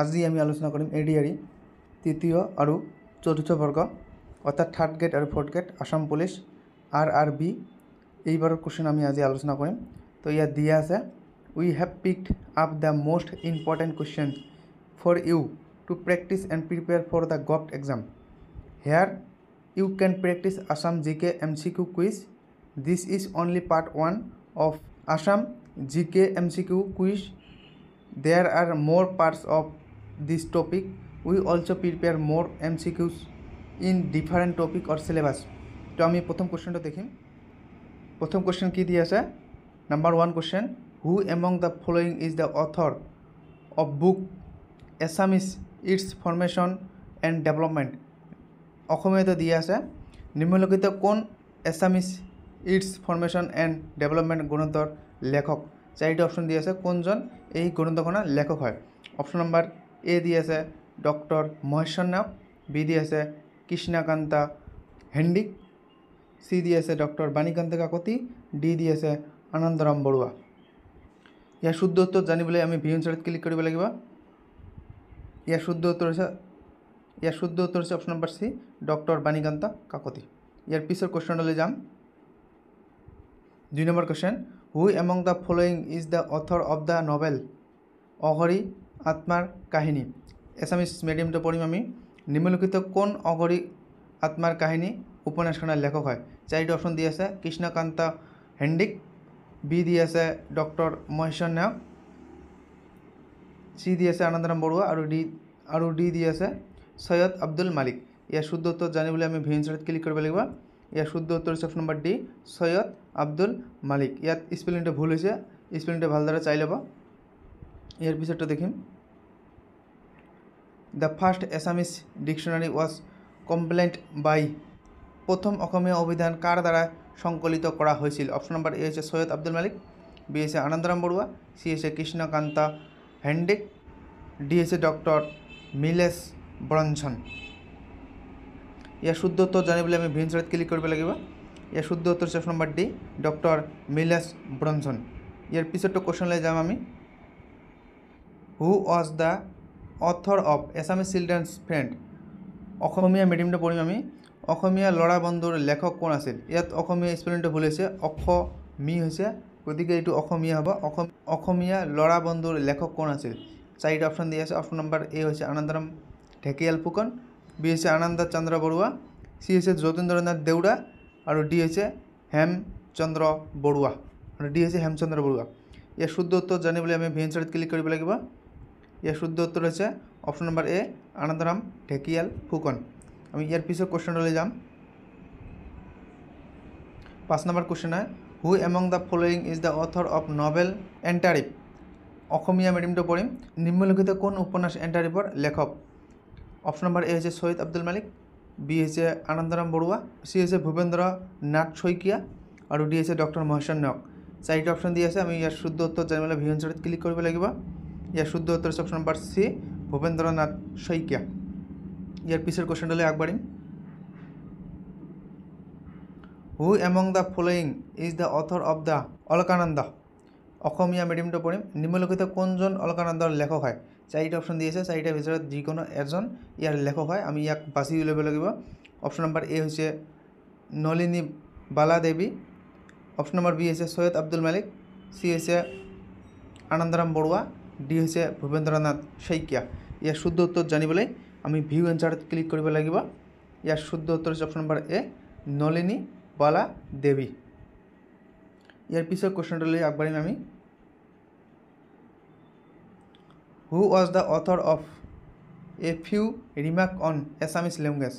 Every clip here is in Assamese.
আজি আমি আলোচনা কৰিম এডিআৰই তৃতীয় আৰু চতুৰ্থ বৰ্গ অৰ্থাৎ থাৰ্ড গ্ৰেড আৰু fourth grade Assam police RRB এইবাৰৰ কুৱেশ্যন আমি আজি আলোচনা কৰিম। তো ইয়াত দিয়া আছে we have picked up the most important question for you to practice and prepare for the govt exam. Here you can practice Assam GK MCQ quiz. This is only part 1 of Assam GK MCQ quiz. There are more parts of this topic. We also prepare more MCQs in different topic or syllabus. তো আমি প্রথম কোশ্চেনটা দেখি। প্রথম কোশ্চেন কি দিয়ে আছে? Number 1 question, who among the following is the author of book Assamese it's formation and development. অসমীয়াতে দিয়ে আছে নিম্নলিখিত কোন Assamese it's formation and development গ্ৰন্থৰ লেখক। চাৰিটা অপশ্যন দিয়ে আছে কোনজন এই গ্ৰন্থখনৰ লেখক হয়। অপশ্যন নাম্বাৰ এ দিয়ে আছে ডক্টৰ মহেশ্বৰ নায়ক, বি দিয়ে আছে কৃষ্ণকান্ত হেণ্ডিক, চি দিয়ে আছে ডক্টৰ বাণীকান্ত কাকতি, ডি দিয়ে আছে আনন্দৰাম বৰুৱা। ইয়াৰ শুদ্ধ উত্তৰ জানিবলৈ আমি ভিউ এনচাৰত ক্লিক কৰিব লাগিব। ইয়াৰ শুদ্ধ উত্তৰ হৈছে option number C doctor Banikanta Kakati. ইয়াৰ পিছৰ কুৱেশ্যনলৈ যাম। 2 number question, who among the following is the author of the novel অঘৰী আত্মাৰ কাহিনী। এছামিজ মিডিয়ামটো পঢ়িম আমি। নিম্নলিখিত কোন অঘৰী আত্মাৰ কাহিনী উপন্যাসখনৰ লেখক হয়। চাৰিটা অপশ্যন দি আছে কৃষ্ণকান্ত হেণ্ডিক, বি দি আছে ডক্টৰ মহেশ্বৰ নায়ক, চি দি আছে আনন্দৰাম বৰুৱা আৰু ডি দি আছে সৈয়দ আব্দুল মালিক। ইয়াৰ শুদ্ধ উত্তৰ জানিবলৈ আমি ভিউ এনচাৰত ক্লিক কৰিব লাগিব। ইয়াৰ শুদ্ধ উত্তৰ হৈছে option number D Syed Abdul Malik. ইয়াত স্পেলিংটো ভুল হৈছে, স্পেলিংটো ভালদৰে চাই ল'ব। ইয়াৰ পিছতটো দেখিম। The first Assamese dictionary was complaint by. প্ৰথম অসমীয়া অভিধান কাৰ দ্বাৰা সংকলিত কৰা হৈছিল। অপশ্যন নম্বৰ এ হৈছে সৈয়দ আব্দুল মালিক, বি হৈছে আনন্দৰাম বৰুৱা, চি হৈছে কৃষ্ণকান্ত হেণ্ডিক, ডি হৈছে ডক্টৰ মিলেশ ব্ৰনছন। ইয়াৰ শুদ্ধ উত্তৰ জানিবলৈ আমি ভিউ এনচাৰত ক্লিক কৰিব লাগিব। ইয়াৰ শুদ্ধ উত্তৰ হৈছে option number D doctor Miles Bronson. ইয়াৰ পিছৰটো কুৱেশ্যনলৈ যাম আমি। Who was the author of Assamese children's friend. অসমীয়া মিডিয়ামটো পঢ়িম আমি। অসমীয়া ল'ৰা বন্ধুৰ লেখক কোন আছিল। ইয়াত অসমীয়া স্পেলিংটো ভুল হৈছে, অসমী হৈছে, গতিকে এইটো অসমীয়া হ'ব। অসমীয়া ল'ৰা বন্ধুৰ লেখক কোন আছিল। চাৰিটা অপশ্যন দি আছে। অপশ্যন নম্বৰ এ হৈছে আনন্দৰাম ঢেকিয়াল ফুকন, বি হৈছে আনন্দ চন্দ্ৰ বৰুৱা, চি হৈছে যতীন্দ্ৰনাথ দেউৰা আৰু ডি হৈছে হেমচন্দ্ৰ বৰুৱা ইয়াৰ শুদ্ধ উত্তৰ জানিবলৈ আমি ভিউ এনচাৰত ক্লিক কৰিব লাগিব। ইয়াৰ শুদ্ধ উত্তৰ হৈছে option number A Anandaram Dhekial Phukan. আমি ইয়াৰ পিছৰ কুৱেশ্যনলৈ যাম। 5 নম্বৰ কুৱেশ্যন হয়, who among the following is the author of novel এণ্টাৰিপ। অসমীয়া মিডিয়ামটো পঢ়িম। নিম্নলিখিত কোন উপন্যাস এণ্টাৰিপৰ লেখক। অপশ্যন নম্বৰ এ হৈছে সৈয়দ আব্দুল মালিক, বি হৈছে আনন্দৰাম বৰুৱা, চি হৈছে ভূপেন্দ্ৰ নাথ শইকীয়া আৰু ডি হৈছে ডক্টৰ মহেশ্বৰ নায়ক। চাৰিটা অপশ্যন দি আছে। আমি ইয়াৰ শুদ্ধ উত্তৰ জানিবলৈ ভিউ এনচাৰত ক্লিক কৰিব লাগিব। ইয়াৰ শুদ্ধ উত্তৰ হৈছে option number C Bhupendra Nath Saikia. ইয়াৰ পিছৰ কুৱেশ্যনলৈ আগবাঢ়িম। Who among the following is the author of the Alakananda. অসমীয়া মিডিয়ামটো পঢ়িম। নিম্নলিখিত কোনজন অলকানন্দৰ লেখক হয়। চাৰিটা অপশ্যন দি আছে, চাৰিটাৰ ভিতৰত যিকোনো এজন ইয়াৰ লেখক হয়। আমি ইয়াক বাছি ল'ব লাগিব। অপশ্যন নম্বৰ এ হৈছে নলিনী বালা দেৱী, অপশ্যন নম্বৰ বি হৈছে সৈয়দ আব্দুল মালিক, চি হৈছে আনন্দৰাম বৰুৱা, ডি হৈছে ভূপেন্দ্ৰনাথ শইকীয়া। ইয়াৰ শুদ্ধ উত্তৰ জানিবলৈ আমি ভিউ এনচাৰত ক্লিক কৰিব লাগিব। ইয়াৰ শুদ্ধ উত্তৰ হৈছে option number A Nalini Bala Devi. ইয়াৰ পিছৰ কুৱেশ্যনটোলৈ আগবাঢ়িম আমি। Who was the author of a few remark on Assamese language.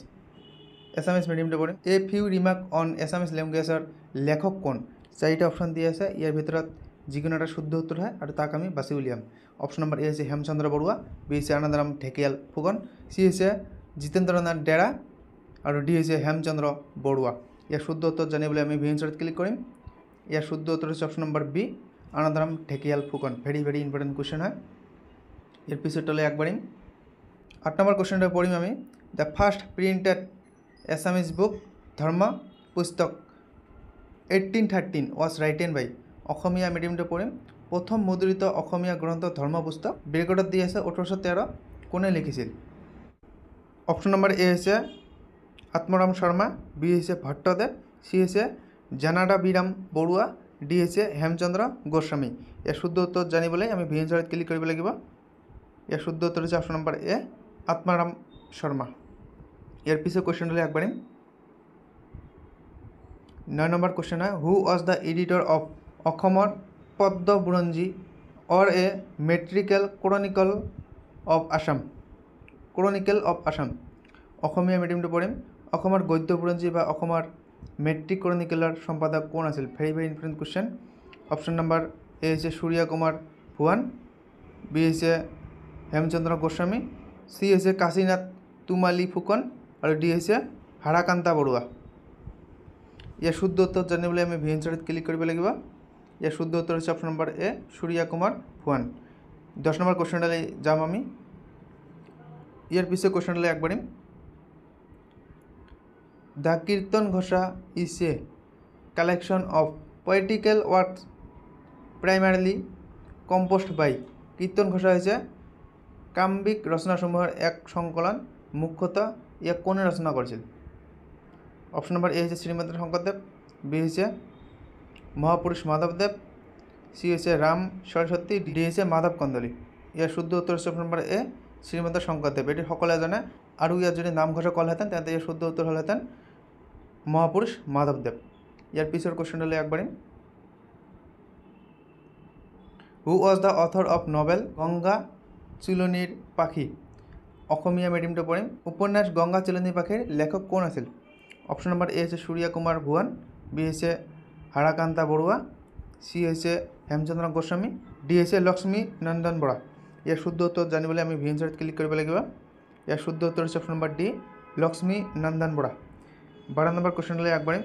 Assamese মিডিয়ামটো পঢ়িম। A few remark on Assamese লেংগুৱেজৰ লেখক কোন। চাৰিটা অপশ্যন দি আছে, ইয়াৰ ভিতৰত যিকোনো এটা শুদ্ধ উত্তৰ হয় আৰু তাক আমি বাছি উলিয়াম। অপশ্যন নম্বৰ এ হৈছে হেমচন্দ্ৰ বৰুৱা, বি হৈছে আনন্দৰাম ঢেকিয়াল ফুকন, চি হৈছে জিতেন্দ্ৰনাথ দেৰা আৰু ডি হৈছে হেমচন্দ্ৰ বৰুৱা। ইয়াৰ শুদ্ধ উত্তৰ জানিবলৈ আমি ভিউ এনচাৰত ক্লিক কৰিম। ইয়াৰ শুদ্ধ উত্তৰ হৈছে option number B Anandaram Dhekial Phukan. Very important question হয়। ইয়াৰ পিছতলৈ আগবাঢ়িম। 8 নম্বৰ কুৱেশ্যনটো পঢ়িম আমি। The first printed Assamese book ধৰ্ম পুস্তক 1813 ৱাজ ৰাইটেন বাই। অসমীয়া মিডিয়ামটো পঢ়িম। প্ৰথম মুদ্ৰিত অসমীয়া গ্ৰন্থ ধৰ্মপুস্তক ব্ৰেকেটত দি আছে 1813 কোনে লিখিছিল অপশ্যন নম্বৰ এ হৈছে আত্মৰাম শৰ্মা বি হৈছে ভট্টদেৱ সি হৈছে জানাডাবিৰাম বৰুৱা ডি হৈছে হেমচন্দ্ৰ গোস্বামী ইয়াৰ শুদ্ধ উত্তৰ জানিবলৈ আমি ভি এনচাৰত ক্লিক কৰিব লাগিব ইয়াৰ শুদ্ধ উত্তৰ হৈছে অপশ্যন নম্বৰ এ আত্মাৰাম শৰ্মা ইয়াৰ পিছৰ কুৱেশ্যনলৈ আগবাঢ়িম 9 নম্বৰ কুৱেশ্যন হয় হু ৱাজ দ্য এডিটৰ অফ অসমৰ পদ্ম বুৰঞ্জী অৰ এ মেট্ৰিকেল ক্ৰনিকল অফ আসাম অসমীয়া মিডিয়ামটো পঢ়িম অসমৰ গদ্য বুৰঞ্জী বা অসমৰ মেট্ৰিক ক্ৰনিকেলৰ সম্পাদক কোন আছিল very important question option number A হৈছে সূৰ্য কুমাৰ ভুৱান বি হৈছে হেমচন্দ্ৰ গোস্বামী সি হৈছে কাশীনাথ তুমালী ফুকন আৰু ডি হৈছে হাৰাকান্তা বৰুৱা ইয়াৰ শুদ্ধ উত্তৰ জানিবলৈ আমি ভি এনচাৰত ক্লিক কৰিব লাগিব ইয়াৰ শুদ্ধ উত্তৰ হৈছে option number A Surya Kumar Bhuyan 10 number কুৱেশ্যনলৈ যাম আমি ইয়াৰ পিছৰ কুৱেশ্যনলৈ আগবাঢ়িম the Kirtan Ghosha is a collection of poetical works primarily composed by Kirtan Ghosha হৈছে কাম্যিক ৰচনাসমূহৰ এক সংকলন মুখ্যতঃ ইয়াক কোনে ৰচনা কৰিছিল অপশ্যন নম্বৰ এ হৈছে শ্ৰীমন্ত শংকৰদেৱ বি হৈছে মহাপুৰুষ মাধৱদেৱ সি হৈছে ৰাম সৰস্বতী ডি হৈছে মাধৱ কন্দলী ইয়াৰ শুদ্ধ উত্তৰ হৈছে অপশ্যন নম্বৰ এ শ্ৰীমন্ত শংকৰদেৱ এটি সকলোৱে জানে আৰু ইয়াৰ যদি নামঘোষা ক'লহেঁতেন তেন্তে ইয়াৰ শুদ্ধ উত্তৰ হ'লহেঁতেন মহাপুৰুষ মাধৱদেৱ ইয়াৰ পিছৰ কুৱেশ্যনলৈ আগবাঢ়িম who was the author of novel গংগা চিলনীৰ পাখি অসমীয়া মিডিয়ামটো পঢ়িম উপন্যাস গংগা চিলনীৰ পাখিৰ লেখক কোন আছিল অপশ্যন নম্বৰ এ হৈছে সূৰ্য কুমাৰ ভুৱান বি হৈছে হাৰাকান্তা বৰুৱা সি হৈছে হেমচন্দ্ৰ গোস্বামী ডি হৈছে লক্ষ্মী নন্দন বৰা ইয়াৰ শুদ্ধ উত্তৰ জানিবলৈ আমি ভি এনচাৰত ক্লিক কৰিব লাগিব ইয়াৰ শুদ্ধ উত্তৰ হৈছে option number D Lakshmi Nandan Bora 12 number কুৱেশ্যনলৈ আগবাঢ়িম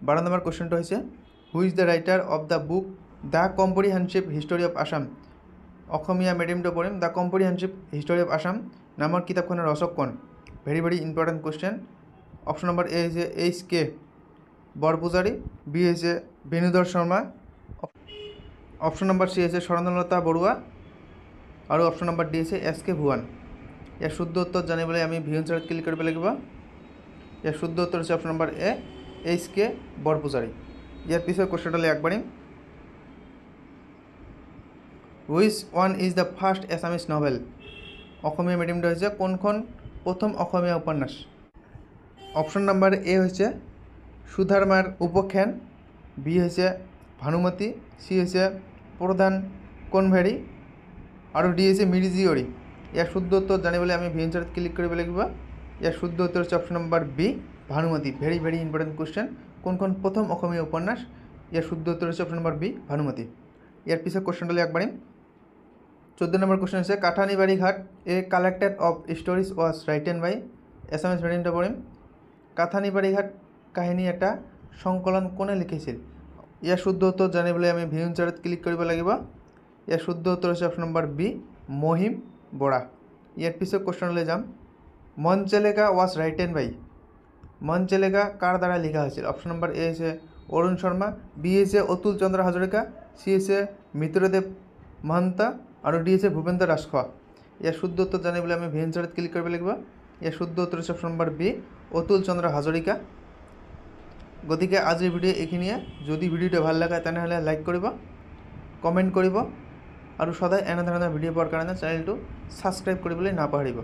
12 নম্বৰ কুৱেশ্যনটো হৈছে who is the writer of the book the comprehensive history of Assam অসমীয়া মিডিয়ামটো পঢ়িম the comprehensive history of Assam নামৰ কিতাপখনৰ ৰচক কোন very important question option number A হৈছে এইচ কে বৰপূজাৰী বি হৈছে Benudhar Sharma option number C হৈছে স্বৰ্ণলতা বৰুৱা আৰু অপশ্যন নম্বৰ ডি হৈছে এছ কে ভুৱান ইয়াৰ শুদ্ধ উত্তৰ জানিবলৈ আমি ভি এনচাৰত ক্লিক কৰিব লাগিব ইয়াৰ শুদ্ধ উত্তৰ হৈছে option number A H K Barpujari ইয়াৰ পিছৰ কুৱেশ্যনলৈ আগবাঢ়িম which one is the first Assamese novel অসমীয়া মিডিয়ামটো হৈছে কোনখন প্ৰথম অসমীয়া উপন্যাস অপশ্যন নম্বৰ এ হৈছে সুধৰ্মাৰ উপখ্যান বি হৈছে ভানুমতী সি হৈছে প্ৰধান কনভেৰী আৰু ডি হৈছে মিৰিজীয়ৰী ইয়াৰ শুদ্ধ উত্তৰ জানিবলৈ আমি ভি এনচাৰত ক্লিক কৰিব লাগিব ইয়াৰ শুদ্ধ উত্তৰ হৈছে option number B Bhanumati very important question কোনখন প্ৰথম অসমীয়া উপন্যাস ইয়াৰ শুদ্ধ উত্তৰ হৈছে অপশ্যন নম্বৰ বি ভানুমতী ইয়াৰ পিছত কুৱেশ্যনলৈ আগবাঢ়িম 14 নম্বৰ কুৱেশ্যন হৈছে Kathanibari Ghat a collected of stories was written by Assamese ভেৰিয়েণ্টটো পঢ়িম কাঠানিবাৰী ঘাট কাহিনী এটা সংকলন কোনে লিখিছিল ইয়াৰ শুদ্ধ উত্তৰ জানিবলৈ আমি ভি এনচাৰত ক্লিক কৰিব লাগিব ইয়াৰ শুদ্ধ উত্তৰ হৈছে option number B Mahim Bora ইয়াৰ পিছত কুৱেশ্যনলৈ যাম মঞ্চলেকা ৱাজ ৰাইটেন বাই মঞ্চলেকা কাৰ দ্বাৰা লিখা হৈছিল অপশ্যন নম্বৰ এ হৈছে অৰুণ শৰ্মা বি হৈছে অতুল চন্দ্ৰ হাজৰিকা সি হৈছে মিত্ৰদেৱ মহন্ত আৰু ডি হৈছে ভূপেন্দ্ৰ ৰাজখোৱা ইয়াৰ শুদ্ধ উত্তৰ জানিবলৈ আমি ভি এনচাৰত ক্লিক কৰিব লাগিব ইয়াৰ শুদ্ধ উত্তৰ হৈছে অপশ্যন নম্বৰ বি অতুল চন্দ্ৰ হাজৰিকা গতিকে আজিৰ ভিডিঅ' এইখিনিয়ে যদি ভিডিঅ'টো ভাল লাগে তেনেহ'লে লাইক কৰিব কমেণ্ট কৰিব আৰু সদায় এনেধৰণৰ ভিডিঅ' পোৱাৰ কাৰণে চেনেলটো ছাবস্ক্ৰাইব কৰিবলৈ নাপাহৰিব